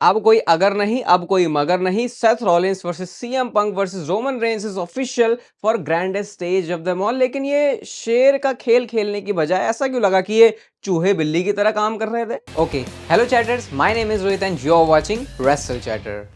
अब कोई अगर नहीं, अब कोई मगर नहीं। Seth Rollins versus CM Punk versus Roman Reigns is official for grandest stage of them all. लेकिन ये शेर का खेल खेलने की बजाय ऐसा क्यों लगा कि ये चूहे बिल्ली की तरह काम कर रहे थे? Okay, hello chatters, my name is Rohit and you are watching wrestle chatter.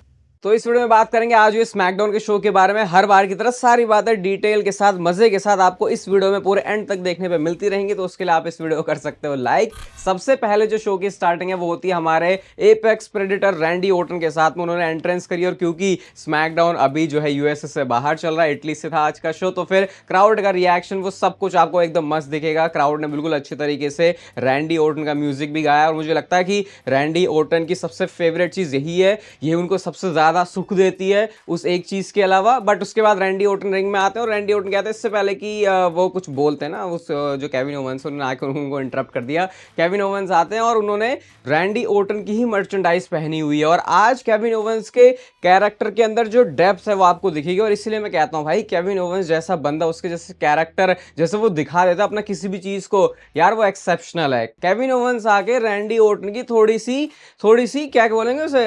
तो इस वीडियो में बात करेंगे आज ये स्मैकडाउन के शो के बारे में। हर बार की तरह सारी बातें डिटेल के साथ, मजे के साथ आपको इस वीडियो में पूरे एंड तक देखने पे मिलती रहेंगी। तो उसके लिए आप इस वीडियो को कर सकते हो लाइक। सबसे पहले जो शो की स्टार्टिंग है वो होती है हमारे एपेक्स प्रेडेटर रैंडी ओर्टन के साथ में। उन्होंने एंट्रेंस करी और क्योंकि स्मैकडाउन अभी जो है यूएसए से बाहर चल रहा है, इटली से था आज का शो, तो फिर क्राउड का रिएक्शन वो सब कुछ आपको एकदम मस्त दिखेगा। क्राउड ने बिल्कुल अच्छे तरीके से रैंडी ओर्टन का म्यूजिक भी गाया और मुझे लगता है कि रैंडी ओर्टन की सबसे फेवरेट चीज यही है, ये उनको सबसे ज्यादा सुख देती है उस एक चीज के अलावा। बट उसके बाद रैंडी ओर्टन रिंग में आते हैं और रैंडी ओर्टन कहते हैं इससे पहले कि वो कुछ बोलते हैं ना, उस जो केविन ओवेंस, उन्होंने आकर उनको इंटरप्ट कर दिया। केविन ओवेंस आते हैं और उन्होंने रैंडी ओर्टन की ही मर्चेंडाइज पहनी हुई है और आज केविन ओवेंस के कैरेक्टर के अंदर जो डेप्थ है वो आपको दिखेगी। और इसलिए मैं कहता हूं भाई, केविन ओवेंस जैसा बंदा, उसके जैसे कैरेक्टर, जैसे वो दिखा देता अपना किसी भी चीज को, यार वो एक्सेप्शनल है। केविन ओवेंस आके रैंडी ओर्टन की थोड़ी सी क्या बोलेंगे उसे,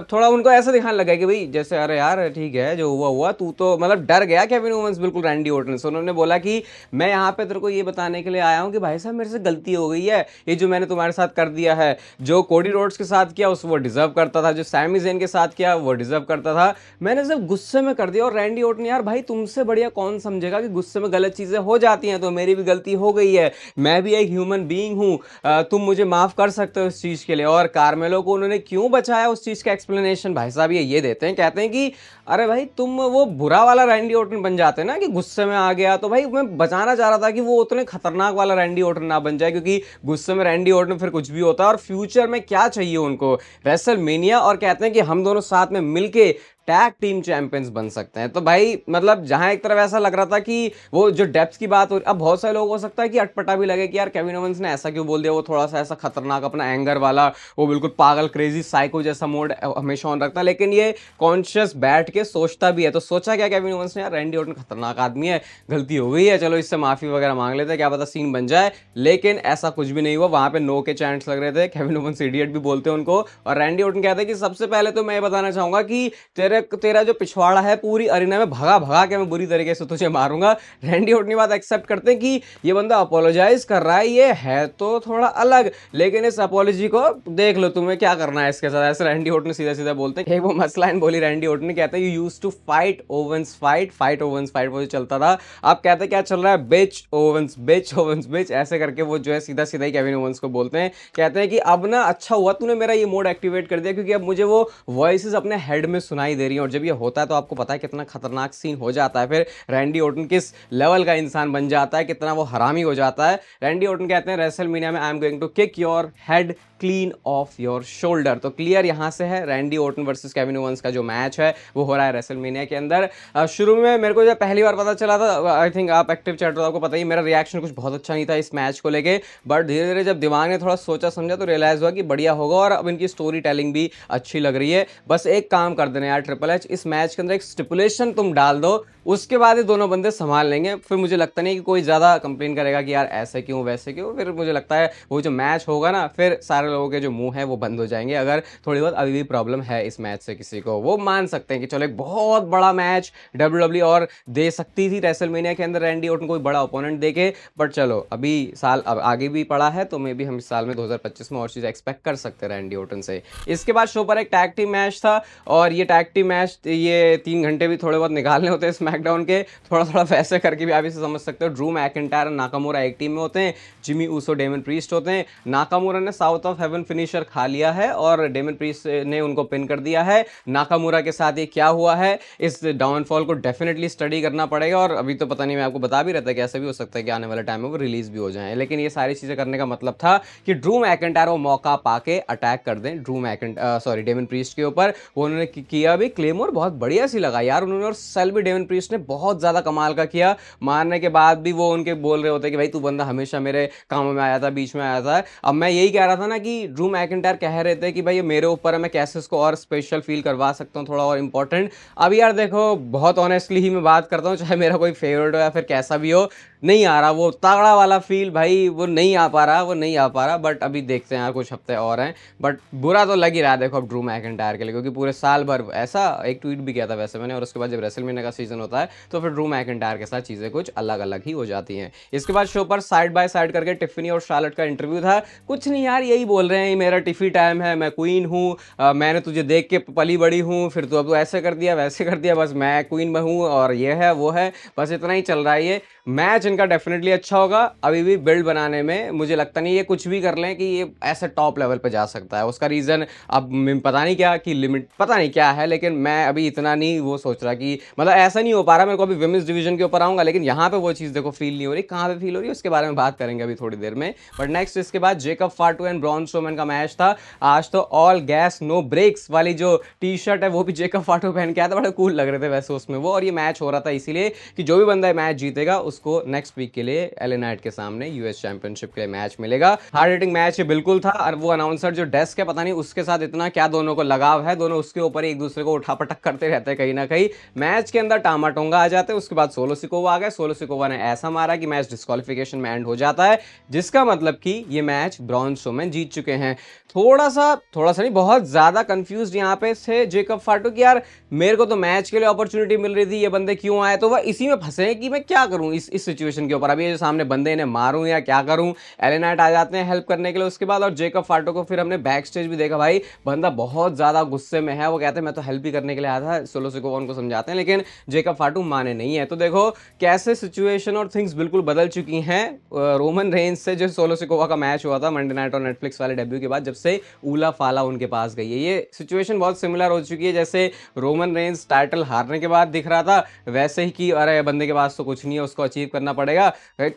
थोड़ा उनको ऐसा दिखाने लगा कि भाई जैसे अरे यार ठीक है जो हुआ हुआ, तू तो मतलब डर गया केविन ओवेंस बिल्कुल रैंडी ओर्टन से। उन्होंने बोला कि मैं यहाँ पे तेरे को ये बताने के लिए आया हूँ कि भाई साहब मेरे से गलती हो गई है, ये जो मैंने तुम्हारे साथ कर दिया है। जो कोडी रोड्स के साथ किया उस वो डिजर्व करता था, जो सैमी ज़ेन के साथ किया वो डिजर्व करता था, मैंने सिर्फ गुस्से में कर दिया। और रैंडी ओर्टन, यार भाई तुमसे बढ़िया कौन समझेगा कि गुस्से में गलत चीजें हो जाती हैं, तो मेरी भी गलती हो गई है, मैं भी एक ह्यूमन बीइंग हूँ, तुम मुझे माफ कर सकते हो इस चीज के लिए। और कार्मेलो को उन्होंने क्यों बचाया उस चीज का एक्सप्लेनेशन भाई साहब ये देते हैं, कहते हैं कि अरे भाई तुम वो बुरा वाला रैंडी ओर्टन बन जाते ना कि गुस्से में आ गया, तो भाई मैं बचाना चाह रहा था कि वो उतने खतरनाक वाला रैंडी ओर्टन ना बन जाए, क्योंकि गुस्से में रैंडी ओर्टन फिर कुछ भी होता है। और फ्यूचर में क्या चाहिए उनको, रेसलमेनिया, और कहते हैं कि हम दोनों साथ में मिलके टैग टीम चैंपियंस बन सकते हैं। तो भाई मतलब जहां एक तरफ ऐसा लग रहा था कि वो जो डेप्थ की बात हो, अब बहुत सारे लोगों को हो सकता है कि अटपटा भी लगे कि यार केविन ओवेंस ने ऐसा क्यों बोल दिया, वो थोड़ा सा ऐसा खतरनाक अपना एंगर वाला, वो बिल्कुल पागल क्रेजी साइको जैसा मोड हमेशा ऑन रखता है, लेकिन ये कॉन्शियस बैठ के सोचता भी है। तो सोचा क्या केविन ओवेंस ने, यार रैंडी ओर्टन खतरनाक आदमी है, गलती हो गई है, चलो इससे माफी वगैरह मांग लेते हैं, क्या पता सीन बन जाए। लेकिन ऐसा कुछ भी नहीं हुआ, वहां पे नो के चांस लग रहे थे, केविन ओवेंस इडियट भी बोलते हैं उनको। और रैंडी ओर्टन कहते हैं कि सबसे पहले तो मैं ये बताना चाहूंगा कि तेरा जो पिछवाड़ा है पूरी अरीना में भगा भगा के मैं बुरी तरीके से तुझे मारूंगा। रैंडी ओर्टन बात एक्सेप्ट करते हैं कि ये बंदा अपोलोजाइज कर रहा है, ये है तो थोड़ा अलग, लेकिन इस अपोलॉजी को देख लो तुम्हें क्या करना है इसके साथ, ऐसे रैंडी ओर्टन सीधा सीधा बोलते हैं। वो मसलाइन बोली रैंडी ओर्टन ने, कहते हैं you used to fight Owens fight Owens fight, वो जो चलता था, आप कहते हैं क्या चल रहा है, बिच ओवेंस बिच, ऐसे करके वो जो है सीधा सीधा ही केविन ओवेंस को बोलते हैं। कहते हैं कि अब ना अच्छा हुआ तूने मेरा ये मोड एक्टिवेट कर दिया, क्योंकि अब मुझे वो वॉइसेस अपने हेड में सुनाई दे रही हैं, और जब ये होता है तो आपको पता है कितना खतरनाक सीन हो जाता है। फिर रैंडी ओर्टन किस लेवल का इंसान बन जाता है, कितना वो हरामी हो जाता है। रैंडी ओर्टन कहते हैं रेसलमेनिया में I am going to kick your head clean off your shoulder. तो क्लियर यहां से है, Randy Orton versus Kevin Owens का जो मैच है वो हो रहा है रेसलमेनिया के अंदर। शुरू में मेरे को जब पहली बार पता चला था, आई थिंक आप एक्टिव चैट हो, आपको पता ही, मेरा रिएक्शन कुछ बहुत अच्छा नहीं था इस मैच को लेके। बट धीरे धीरे जब दिमाग ने थोड़ा सोचा समझा तो रियलाइज हुआ कि बढ़िया होगा, और अब इनकी स्टोरी टेलिंग भी अच्छी लग रही है। बस एक काम कर देना यार ट्रिपल एच, इस मैच के अंदर एक स्टिपुलेशन तुम डाल दो, उसके बाद ये दोनों बंदे संभाल लेंगे। फिर मुझे लगता नहीं कि कोई ज़्यादा कंप्लेन करेगा कि यार ऐसे क्यों वैसे क्यों। फिर मुझे लगता है वो जो मैच होगा ना, फिर सारे लोगों के जो मुंह है वो बंद हो जाएंगे। अगर थोड़ी बहुत अभी भी प्रॉब्लम है इस मैच से किसी को, वो मान सकते हैं कि चलो एक बहुत बड़ा मैच डब्ल्यूडब्ल्यू और दे सकती थी रेसलमेनिया के अंदर रैंडी ओर्टन कोई बड़ा ओपोनेंट देके। बट चलो अभी साल अब आगे भी पड़ा है, तो मे भी हम इस साल में 2025 में और चीज़ एक्सपेक्ट कर सकते हैं रैंडी ओर्टन से। इसके बाद शो पर एक टैग टीम मैच था, और ये टैग टीम मैच, ये 3 घंटे भी थोड़े बहुत निकालने होते हैं स्मैकडाउन के, थोड़ा थोड़ा वैसे करके भी आप इसे समझ सकते हो। ड्रू मैकिंटायर और नाकामुरा एक टीम में होते हैं, जिमी ऊसो डेमन प्रीस्ट होते हैं। नाकामुरा ने साउथ ऑफ हेवन फिनिशर खा लिया है और डेमन प्रीस्ट ने उनको पिन कर दिया है। नाकामुरा के साथ ये क्या हुआ है, इस डाउनफॉल को डेफिनेटली स्टडी करना पड़ेगा। और अभी तो पता नहीं, मैं आपको बता भी रहता है कि ऐसा भी हो सकता है कि आने वाले टाइम में वो रिलीज भी हो जाए, लेकिन ये सारी चीजें करने का मतलब था कि ड्रू मैकिंटायर वो मौका पाके अटैक कर दें डेमन प्रीस्ट के ऊपर। वो उन्होंने किया भी, क्लेमोर बहुत बढ़िया सी लगा यार उन्होंने, और सेल भी डेमन प्रीस्ट ने बहुत ज्यादा कमाल का किया। मारने के बाद भी वो उनके बोल रहे होते कि भाई तू बंदा हमेशा मेरे कामों में आया था, बीच में आया था। अब मैं यही कह रहा था ना कि ड्रू मैकिंटायर कह रहे थे कि भाई ये मेरे ऊपर है, मैं कैसे इसको और स्पेशल फील करवा सकता हूँ, थोड़ा और इंपॉर्टेंट। अब यार देखो, बहुत ऑनेस्टली ही मैं बात करता हूँ, चाहे मेरा कोई फेवरेट हो या फिर कैसा भी हो, नहीं आ रहा वो तगड़ा वाला फील भाई, वो नहीं आ पा रहा, वो नहीं आ पा रहा। बट अभी देखते हैं यार, कुछ हफ्ते और हैं। बट बुरा तो लग ही रहा है देखो अब ड्रू मैकिंटायर के लिए, क्योंकि पूरे साल भर ऐसा एक ट्वीट भी किया था वैसे मैंने, और उसके बाद जब रेसलमेनिया का सीजन होता है तो फिर ड्रू मैकिंटायर के साथ चीज़ें कुछ अलग अलग ही हो जाती हैं। इसके बाद शो पर साइड बाय साइड करके टिफनी और शार्लेट का इंटरव्यू था। कुछ नहीं यार, यही बोल रहे हैं मेरा टिफी टाइम है, मैं क्वीन हूँ, मैंने तुझे देख के पली बड़ी हूँ, फिर तो अब तो ऐसे कर दिया वैसे कर दिया, बस मैं क्वीन में हूँ और ये है वो है, बस इतना ही चल रहा है। ये मैच इनका डेफिनेटली अच्छा होगा। अभी भी बिल्ड बनाने में मुझे लगता नहीं ये कुछ भी कर लें कि ये ऐसे टॉप लेवल पे जा सकता है। उसका रीज़न अब पता नहीं क्या कि लिमिट पता नहीं क्या है, लेकिन मैं अभी इतना नहीं वो सोच रहा कि मतलब ऐसा नहीं हो पा रहा मेरे को। अभी विमेंस डिवीजन के ऊपर आऊंगा, लेकिन यहाँ पे वो चीज़ देखो फील नहीं हो रही। कहाँ पे फील हो रही है उसके बारे में बात करेंगे अभी थोड़ी देर में। बट नेक्स्ट इसके बाद जेकब फाटू एंड ब्रॉन स्ट्रोमैन का मैच था। आज तो ऑल गैस नो ब्रेक्स वाली जो टी शर्ट है वो भी जेकब फाटू पहन के आया था, बड़े कूल लग रहे थे वैसे उसमें वो। और ये मैच हो रहा था इसीलिए कि जो भी बंदा मैच जीतेगा उसको नेक्स्ट वीक के लिए एले नाइट के सामने यूएस चैंपियनशिप के लिए मैच मिलेगा। हार्ड हिटिंग मैच ये बिल्कुल था। और वो अनाउंसर जो डेस्क है, पता नहीं उसके साथ इतना क्या दोनों को लगाव है, दोनों उसके ऊपर एक दूसरे को उठा पटक करते रहते हैं कहीं ना कहीं। मैच के अंदर टामा टोंगा आ जाते हैं। उसके बाद सोलो सिकोवा आ गए। सोलो सिकोवा ने ऐसा मारा कि मैच डिस्क्वालिफिकेशन में एंड हो जाता है, जिसका मतलब कि ये मैच ब्रॉन स्ट्रोमैन जीत चुके हैं। थोड़ा सा नहीं, बहुत ज्यादा कंफ्यूज यहाँ पे थे जेकब फाटू कि यार मेरे को तो मैच के लिए अपॉर्चुनिटी मिल रही थी, ये बंदे क्यों आए, तो वह इसी में फंसे हैं कि मैं क्या करूं इस सिचुएशन के ऊपर। अभी ये जो सामने बंदे इन्हें मारूं या क्या करूं। एले नाइट आ जाते हैं हेल्प करने के लिए उसके बाद, और जेकब फाटू को फिर हमने बैक स्टेज भी देखा। भाई बंदा बहुत ज्यादा गुस्से में है, वो कहते हैं मैं तो हेल्प ही करने के लिए आया था। सोलो सिकोवा उनको समझाते हैं, लेकिन जेकब फाटू माने नहीं है। तो देखो कैसे सिचुएशन और थिंग्स बिल्कुल बदल चुकी हैं रोमन रेंज से जो सोलो सिकोवा का मैच हुआ था मंडे नाइट और नेटफ्लिक्स वाले डेब्यू के बाद, जब से ऊला फाला उनके पास गई है। ये सिचुएशन बहुत सिमिलर हो चुकी है जैसे रोमन रेंज टाइटल हारने के बाद दिख रहा था, वैसे ही कि अरे बंदे के पास तो कुछ नहीं है, उसको अचीव करना पड़ेगा।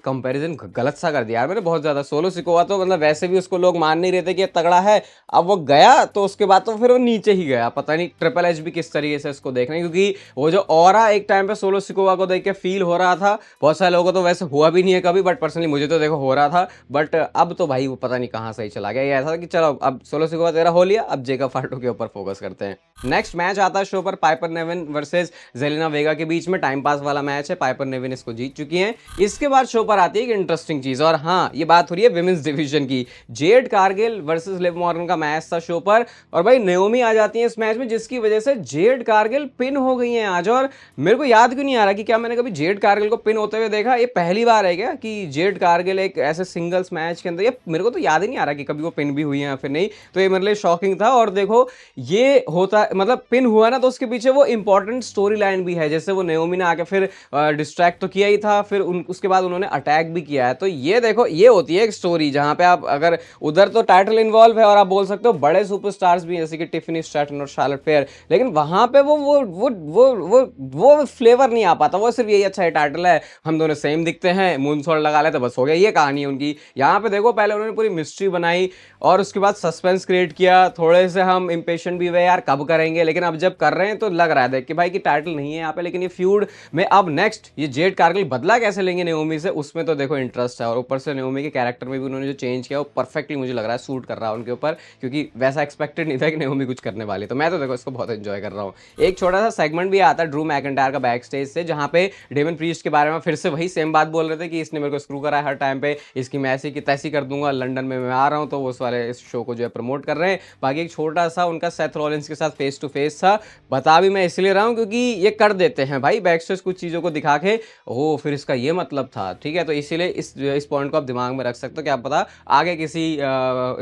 कंपैरिजन गलत सा कर दिया यार मैंने बहुत ज्यादा। सोलो सिकोवा तो मतलब वैसे भी उसको लोग मान नहीं रहे थे कि तगड़ा है, अब वो गया तो उसके बाद तो फिर वो नीचे ही गया। पता नहीं ट्रिपल एच भी किस तरीके से इसको देख रहे हैं, क्योंकि वो जो ऑरा एक टाइम पे सोलो सिकोवा को देख के फील हो रहा था, बहुत सारे लोगों को तो वैसे हुआ भी नहीं है कभी, बट पर्सनली मुझे तो देखो हो रहा था। बट अब तो भाई वो पता नहीं कहां से ही चला गया। ये ऐसा कि चलो अब सोलो सिकोवा तेरा हो लिया, अब जेकब फाटू के ऊपर फोकस करते हैं। नेक्स्ट मैच आता है शो पर पाइपर नेविन वर्सेस जेलिना वेगा के बीच में। टाइम पास वाला मैच है, पाइपर नेविन इसको जीत चुकी हैं। इसके बाद शो पर आती है एक इंटरेस्टिंग चीज, और हाँ ये बात हो रही है विमेंस डिवीजन की। Jade Cargill versus Liv Morgan का मैच था शो पर, और भाई नेओमी आ जाती है इस मैच में, जिसकी वजह से जेड कारगिल पिन हो गई हैं आज। और मेरे को याद क्यों नहीं आ रहा कि क्या मैंने कभी जेड कारगिल को पिन होते हुए देखा। ये पहली बार है क्या कि जेड कारगिल एक ऐसे सिंगल्स मैच के अंदर, ये मेरे को तो याद ही नहीं आ रहा कि कभी वो पिन भी हुई है या फिर नहीं। तो ये मेरे लिए शॉकिंग था। और देखो ये होता मतलब पिन हुआ ना, तो उसके पीछे वो इंपॉर्टेंट स्टोरी लाइन भी है। जैसे वो नेओमी ने आके फिर डिस्ट्रैक्ट तो किया ही था, फिर उसके बाद उन्होंने अटैक भी किया है। तो ये देखो ये होती है एक स्टोरी जहां पे आप अगर उधर तो टाइटल इन्वॉल्व है और आप बोल सकते हो बड़े सुपरस्टार्स भी जैसे कि टिफनी स्ट्रैटन और शार्लेट फेयर, लेकिन वहां पे वो फ्लेवर नहीं आ पाता। वो सिर्फ यही अच्छा है टाइटल है, हम दोनों सेम दिखते हैं, मूनसॉल्ट लगा लेते बस हो गया, ये कहानी है उनकी। यहाँ पे देखो पहले उन्होंने पूरी मिस्ट्री बनाई और उसके बाद सस्पेंस क्रिएट किया। थोड़े से हम इंपेशेंट भी हुए यार कब करेंगे, लेकिन अब जब कर रहे हैं तो लग रहा है देख कि भाई कि टाइटल नहीं है यहाँ पे। लेकिन ये फ्यूड में अब नेक्स्ट ये जेड कारगिल बदला कैसे लेंगे नेओमी से, उसमें तो देखो इंटरेस्ट है। और ऊपर से नेओमी के कैरेक्टर में भी उन्होंने जो चेंज किया वो परफेक्टली मुझे लग रहा है सूट कर रहा है उनके ऊपर, क्योंकि वैसा एक्सपेक्टेड नहीं था कि नेओमी कुछ करने वाली। तो मैं तो देखो इसको बहुत एंजॉय कर रहा हूँ। एक छोटा सा सेगमेंट भी आता है ड्रू मैकिंटायर का बैक स्टेज से, जहाँ पे डेमन प्रीस्ट के बारे में फिर से वही सेम बात बोल रहे थे कि इसने मेरे को स्क्रू करा है हर टाइम पे, इसकी मैं ऐसी की तैसी कर दूंगा, लंदन में मैं आ रहा हूँ। तो उस वाले इस शो को जो है प्रमोट कर रहे हैं। बाकी एक छोटा सा उनका सेथ रॉलिंस के साथ फेस टू फेस था, बता भी मैं इसलिए रहा हूँ क्योंकि ये कर देते हैं भाई बैक स्टेज कुछ चीज़ों को दिखा के, ओ फिर इसका ये मतलब था, ठीक है। तो इसीलिए इस पॉइंट को आप दिमाग में रख सकते हो कि आप पता आगे किसी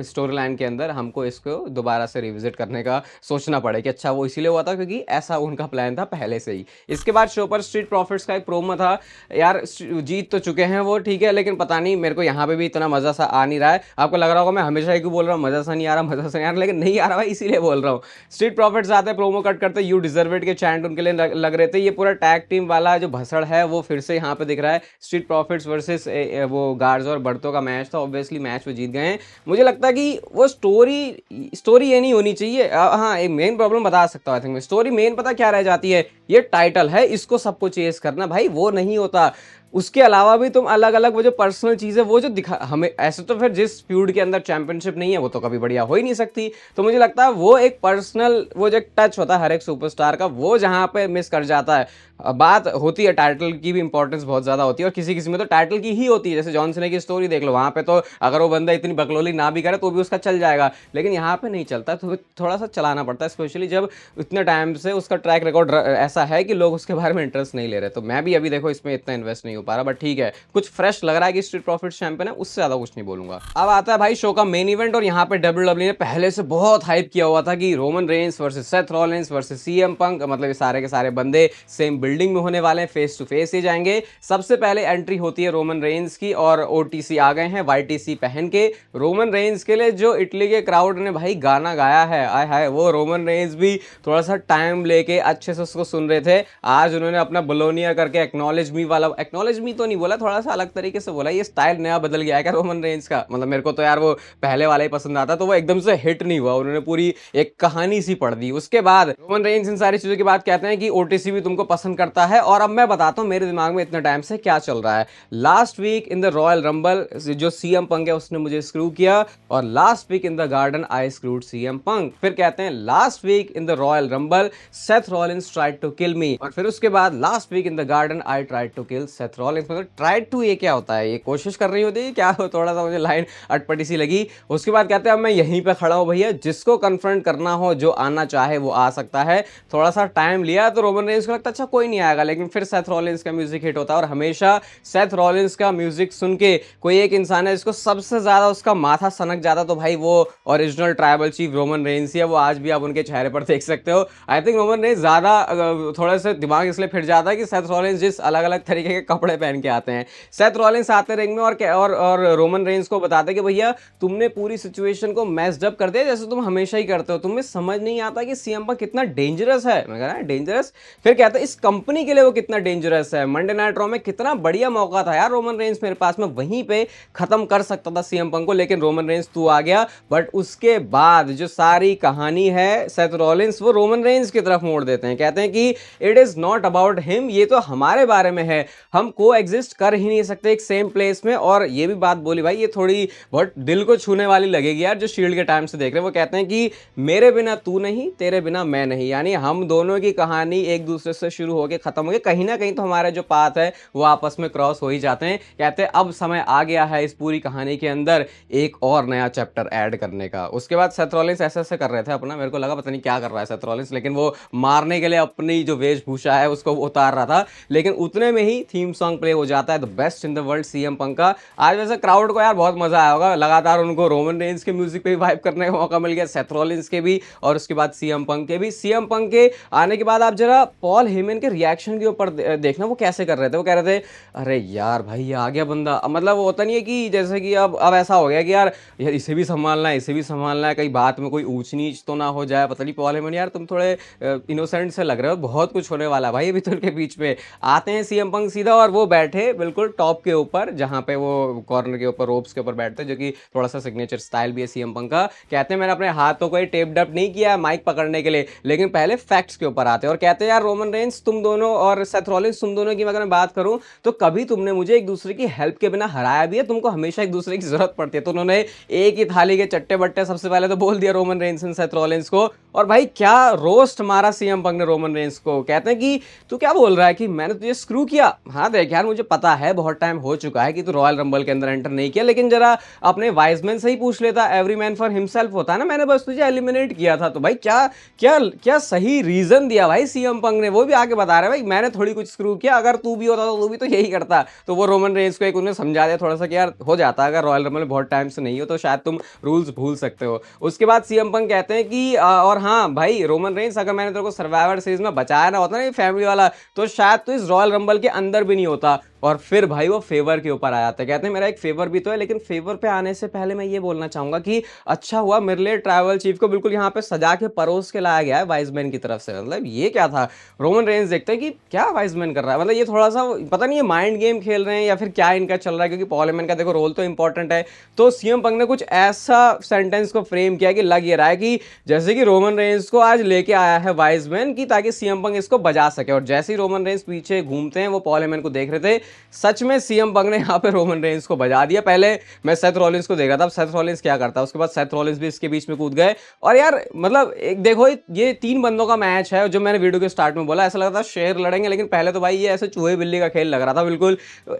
स्टोरी लाइन के अंदर हमको इसको दोबारा से रिविजिट करने का सोचना पड़े कि अच्छा वो इसीलिए हुआ था क्योंकि ऐसा उनका प्लान था पहले से ही। इसके बाद शो पर स्ट्रीट प्रॉफिट्स का एक प्रोमो था। यार जीत तो चुके हैं वो, ठीक है, लेकिन पता नहीं मेरे को यहाँ पे भी इतना मजा सा आ नहीं रहा है। आपको लग रहा होगा मैं हमेशा ही क्यों बोल रहा हूँ मजा सा नहीं आ रहा, मजा सा नहीं आ रहा, लेकिन नहीं आ रहा भाई इसीलिए बोल रहा हूँ। स्ट्रीट प्रॉफिट्स आते हैं, प्रोमो कट करते, यू डिजर्व इट के चैंट उनके लिए लग रहे थे। ये पूरा टैग टीम वाला जो भसड़ है वो फिर से यहाँ पे दिख रहा है। स्ट्रीट प्रॉफिट्स वर्सेस वो गार्ड्स और बर्तों का मैच था, ऑब्वियसली मैच वो जीत गए हैं। मुझे लगता है कि वो स्टोरी ये नहीं होनी चाहिए। हाँ एक मेन प्रॉब्लम बता सकता हूँ, आई थिंक स्टोरी मेन पता क्या रह जाती है, ये टाइटल है, इसको सबको चेस करना, भाई वो नहीं होता। उसके अलावा भी तुम अलग-अलग वो जो पर्सनल चीज़ें वो जो दिखा हमें ऐसे तो फिर जिस फ्यूड के अंदर चैंपियनशिप नहीं है वो तो कभी बढ़िया हो ही नहीं सकती। तो मुझे लगता है वो एक पर्सनल वो जो एक टच होता है हर एक सुपरस्टार का वो जहाँ पे मिस कर जाता है। बात होती है टाइटल की भी इंपॉर्टेंस बहुत ज़्यादा होती है और किसी-किसी में तो टाइटल की ही होती है। जैसे जॉन सीना की स्टोरी देख लो, वहाँ पे तो अगर वो बंदा इतनी बकलोली ना भी करे तो भी उसका चल जाएगा। लेकिन यहाँ पे नहीं चलता, तो थोड़ा-सा चलाना पड़ता है, स्पेशली जब इतने टाइम से उसका ट्रैक रिकॉर्ड ऐसा है कि लोग उसके बारे में इंटरेस्ट नहीं ले रहे। तो मैं भी अभी देखो इसमें इतना इन्वेस्ट नहीं हो पा रहा, बट ठीक है, कुछ फ्रेश लग रहा है कि स्ट्रीट प्रॉफिट्स चैंपियन है, उससे ज़्यादा कुछ नहीं बोलूँगा। अब आता है भाई शो का मेन इवेंट और यहाँ पे डब्ल्यूडब्ल्यूई ने पहले से बहुत हाइप किया हुआ था कि Roman Reigns versus Seth Rollins versus CM Punk, मतलब ये सारे के सारे बंदे सेम बिल्डिंग में होने वाले हैं, फेस टू फेस ही जाएंगे। सबसे पहले एंट्री होती है रोमन रेंस की और ओटीसी आ गए हैं वाईटीसी पहन के। रोमन रेंस के लिए जो इटली के क्राउड ने भाई गाना गाया है, आय हाय, वो रोमन रेंस भी थोड़ा सा टाइम लेके अच्छे से उसको सुन रहे थे। आज उन्होंने अपना बोलोनिया करके एक्नॉलेज मी वाला, एक्नॉलेज मी तो नहीं बोला, थोड़ा सा अलग तरीके से बोला। ये स्टाइल नया बदल गया है क्या रोमन रेंस का? मतलब मेरे को तो यार वो पहले वाला ही पसंद आता, तो वो एकदम से हिट नहीं हुआ, उन्होंने पूरी एक कहानी सी पढ़ दी। उसके बाद रोमन रेंस इन सारी चीजों के बाद कहते हैं कि ओटीसी भी तुमको पसंद करता है। और अब मैं बताता हूँ मेरे दिमाग में इतने टाइम से क्या चल रहा है। Last week in the Royal Rumble जो सीएम पंक है उसने मुझे स्क्रू किया, और last week in the Garden I screwed CM Punk. फिर कहते हैं last week in the Royal Rumble Seth Rollins tried to kill me, और फिर उसके बाद last week in the Garden I tried to kill Seth Rollins. मतलब tried to ये क्या होता है? ये कोशिश कर रही होती है क्या? थोड़ा सा मुझे लाइन अटपटी सी लगी। उसके बाद कहते हैं अब मैं यहीं पे खड़ा हूं भैया, जिसको कन्फ्रंट करना हो, जो आना चाहे वो आ सकता है। थोड़ा सा टाइम लिया तो रोमन रेंस को लगता अच्छा कोई नहीं आएगा, लेकिन फिर सेथ रॉलिंस का म्यूजिक हिट होता है। और हमेशा सेथ रॉलिंस का म्यूजिक सुन के कोई एक इंसान है जिसको सबसे ज्यादा उसका माथा सनक जाता, तो भाई वो original tribal chief Roman Reigns ही है। वो आज भी आप उनके चेहरे पर देख सकते हो। आई थिंक रोमन रेंस ज्यादा थोड़ा सा दिमाग इसलिए फिर जाता है कि सेथ रॉलिंस जिस अलग अलग तरीके के कपड़े पहन के आते हैं। सेथ रॉलिंस आते रिंग में और रोमन रेंस को बताते कि भैया तुमने पूरी सिचुएशन को मैस्ड अप कर दिया जैसे तुम हमेशा ही करते हो, तुम्हें समझ नहीं आता कि सीएम पंक कितना डेंजरस है। मैं कह रहा डेंजरस? फिर कहते हैं इस कंपनी के लिए वो कितना डेंजरस है। मंडे नाइट रॉ में कितना बढ़िया मौका था यार रोमन रेंस मेरे पास में, वहीं पे खत्म कर सकता था सीएम पंक को, लेकिन रोमन रेंस तू आ गया। बट उसके बाद जो सारी कहानी है सेथ रॉलिंस वो रोमन रेंस की तरफ मोड़ देते हैं। कहते हैं कि it is not about him, ये तो हमारे बारे में है, हम को एग्जिस्ट कर ही नहीं सकते एक सेम प्लेस में। और ये भी बात बोली भाई, ये थोड़ी बहुत दिल को छूने वाली लगेगी यार, जो शील्ड के टाइम से देख रहे हैं। वो कहते हैं कि मेरे बिना तू नहीं, तेरे बिना मैं नहीं, यानी हम दोनों की कहानी एक दूसरे से शुरू होकर खत्म हो गई, कहीं ना कहीं तो हमारे जो पाथ है वो आपस में क्रॉस हो ही जाते हैं। कहते हैं अब समय आ गया है इस पूरी कहानी के अंदर एक और नया चैप्टर ऐड करने का। उसके बाद सेथ रॉलिंस ऐसे ऐसे कर रहे थे अपना, मेरे को लगा पता नहीं क्या कर रहा है सेथ रॉलिंस, लेकिन वो मारने के लिए अपनी जो वेशभूषा है उसको उतार रहा था। लेकिन उतने में ही थीम सॉन्ग प्ले हो जाता है the best in the world CM Punk का। आज वैसे क्राउड को यार बहुत मजा आया होगा, लगातार उनको रोमन रेंस के म्यूजिक पे भी वाइब करने का मौका मिल गया, सेथ रॉलिंस के भी, और उसके बाद सीएम पंक के भी। सीएम पंक के आने के बाद आप जरा पॉल हेमन के रिएक्शन के ऊपर देखना वो कैसे कर रहे थे। वो कह रहे थे अरे यार भाई ये आ गया बंदा, मतलब वो होता नहीं है कि जैसे कि अब ऐसा हो गया कि यार इसे भी संभालना है, इसे भी संभालना है, कहीं बात में कोई ऊंच नीच तो ना हो जाए। पता नहीं पॉल हेमन यार तुम थोड़े इनोसेंट से लग रहे हो, बहुत कुछ होने वाला है भाई अभी तो उनके बीच में। आते हैं सीएम पंक सीधा और वो बैठे बिल्कुल टॉप के ऊपर, जहां पे वो कॉर्नर के ऊपर रोप्स के ऊपर बैठते हैं, जो कि थोड़ा सा सिग्नेचर स्टाइल भी है सीएम पंक का। कहते हैं मैंने अपने हाथों को टेप डप नहीं किया माइक पकड़ने के लिए, लेकिन पहले फैक्ट्स के ऊपर आते हैं। और कहते हैं यार रोमन रेंस तुम दोनों और सेथ रॉलिंस तुम दोनों की अगर मैं बात करूं तो कभी तुमने मुझे एक दूसरे की हेल्प के बिना हराया भी है, तुमको हमेशा एक दूसरे की जरूरत पड़ती है। तो उन्होंने एक ही थाली के चट्टे बट्टे सबसे पहले तो बोल दिया Roman Reigns and Seth Rollins को। और भाई क्या रोस्ट मारा सीएम पंक ने रोमन रेंस को। कहते हैं कि तू क्या बोल रहा है कि मैंने तुझे स्क्रू किया? हाँ देख यार मुझे पता है बहुत टाइम हो चुका है कि तू रॉयल रंबल के अंदर एंटर नहीं किया, लेकिन जरा अपने वाइजमैन से ही पूछ लेता, एवरी मैन फॉर हिमसेल्फ होता है ना, मैंने बस तुझे एलिमिनेट किया था। तो भाई क्या क्या क्या सही रीजन दिया भाई सीएम पंक ने, वो भी आके बता रहे भाई मैंने थोड़ी कुछ स्क्रू किया, अगर तू भी होता तो तू भी तो यही करता। तो वो रोमन रेंस को एक उन्हें समझा दिया थोड़ा सा कि यार हो जाता है, अगर रॉयल रंबल में बहुत टाइम से नहीं हो तो शायद तुम रूल्स भूल सकते हो। उसके बाद सीएम पंक कहते हैं कि और हाँ भाई रोमन रेंस अगर मैंने तेरे को सर्वाइवर सीरीज में बचाया ना होता ना फैमिली वाला, तो शायद तो इस रॉयल रंबल के अंदर भी नहीं होता। और फिर भाई वो फेवर के ऊपर आ जाता है। कहते हैं मेरा एक फेवर भी तो है, लेकिन फेवर पे आने से पहले मैं ये बोलना चाहूंगा कि अच्छा हुआ मेरे लिए ट्रैवल चीफ को बिल्कुल यहाँ पे सजा के परोस के लाया गया है वाइजमैन की तरफ से। मतलब ये क्या था? रोमन रेंस देखते हैं कि क्या वाइजमैन कर रहा है, मतलब ये थोड़ा सा पता नहीं है माइंड गेम खेल रहे हैं या फिर क्या इनका चल रहा है, क्योंकि पॉल हेमन का देखो रोल तो इंपॉर्टेंट है। तो सीएम पंक ने कुछ ऐसा सेंटेंस को फ्रेम किया कि लग ये रहा है कि जैसे कि रोमन रेंस को आज लेके आया है वाइजमैन की, ताकि सीएम पंक इसको बजा सके। और जैसे ही रोमन रेंस पीछे घूमते हैं वो पॉल हेमन को देख रहे थे, सच में सीएम पंक ने यहाँ पे रोमन रेंस को बजा दिया। पहले मैं सेथ रॉलिंस को देख रहा था, सेथ रॉलिंस क्या करता है, उसके बाद सेथ रॉलिंस भी इसके बीच में कूद गए। और यार मतलब एक देखो, ये 3 बंदों का मैच है, जो मैंने वीडियो के स्टार्ट में बोला, ऐसा लग रहा था शेर लड़ेंगे, लेकिन पहले तो भाई ये ऐसे चूहे बिल्ली का खेल लग रहा था बिल्कुल।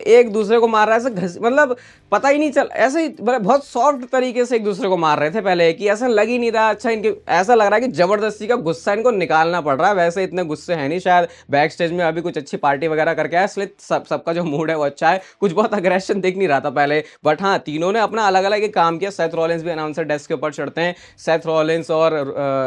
एक दूसरे को मार रहा है ऐसे मतलब पता ही नहीं चल, ऐसे ही मतलब बहुत सॉफ्ट तरीके से एक दूसरे को मार रहे थे पहले, कि ऐसा लग ही नहीं रहा। अच्छा, इनके ऐसा लग रहा है कि जबरदस्ती का गुस्सा इनको निकालना पड़ रहा है। वैसे इतने गुस्से है नहीं, शायद बैक स्टेज में अभी कुछ अच्छी पार्टी वगैरह करके आए, इसलिए सबका जो मूड है वो अच्छा है। कुछ बहुत अग्रेशन दिख नहीं रहा था पहले, बट हाँ, तीनों ने अपना अलग अलग काम किया। सेथ रॉलिंस भी अनाउंसर डेस्क के ऊपर चढ़ते हैं, सेथ रॉलिंस और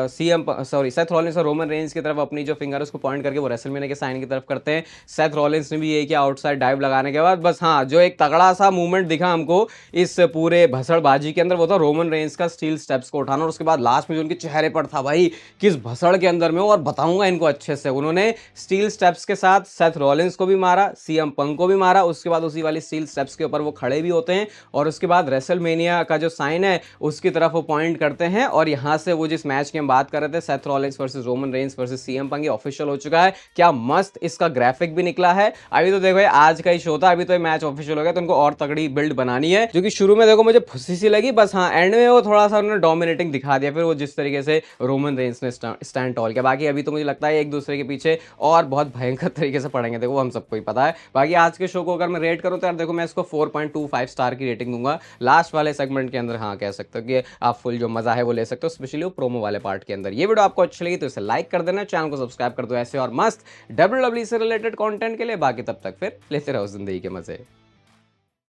सेथ रॉलिंस और रोमन रेंज की तरफ अपनी जो फिंगर उसको पॉइंट करके वो रेसलमेनिया के साइन की तरफ करते हैं। सेथ रॉलिंस ने भी ये किया आउटसाइड डाइव लगाने के बाद। बस हाँ, जो एक तगड़ा सा मूवमेंट दिखा हमको इस पूरे भसड़बाजी के अंदर, वो था रोमन रेंज का स्टील स्टेप्स को उठाना, और उसके बाद लास्ट में जो उनके चेहरे पर था भाई, किस भसड़ के अंदर में, और बताऊंगा इनको अच्छे से। उन्होंने स्टील स्टेप्स के साथ सेथ रॉलिंस को भी मारा, सीएम पंक को भी मारा, उसके बाद उसी वाली स्टील स्टेप्स के ऊपर वो खड़े भी होते हैं, और उसके बाद रेसलमेनिया का जो साइन है उसकी तरफ वो पॉइंट करते हैं। और यहां से वो जिस मैच की हम बात कर रहे थे, Seth Rollins versus Roman Reigns versus CM Punk, ये ऑफिशियल हो चुका है। क्या मस्त इसका ग्राफिक भी निकला है। अभी तो देखो ये आज का ही शो था, अभी तो ये मैच ऑफिशियल हो गया, तो उनको और तगड़ी बिल्ड बनानी है, जो कि शुरू में देखो मुझे फुस्सी सी लगी, बस हाँ एंड में वो थोड़ा सा उन्होंने डोमिनेटिंग दिखा दिया, फिर वो जिस तरीके से रोमन रेंज ने स्टैंड टॉल किया। बाकी अभी तो मुझे लगता है एक दूसरे के पीछे और बहुत भयंकर तरीके से पड़ेंगे, देखो हम सबको ही पता है। बाकी आज के शो को अगर मैं रेट करूं तो यार देखो, मैं इसको 4.25 स्टार की रेटिंग दूंगा। लास्ट वाले सेगमेंट के अंदर हाँ कह सकते हो कि आप फुल जो मजा है वो ले सकते हो, स्पेशली वो प्रोमो वाले पार्ट के अंदर। ये वीडियो आपको अच्छी लगी तो इसे लाइक कर देना, चैनल को सब्सक्राइब कर दो ऐसे और मस्त WWE से रिलेटेड कंटेंट के लिए। बाकी तब तक फिर लेते रहो जिंदगी के मजे।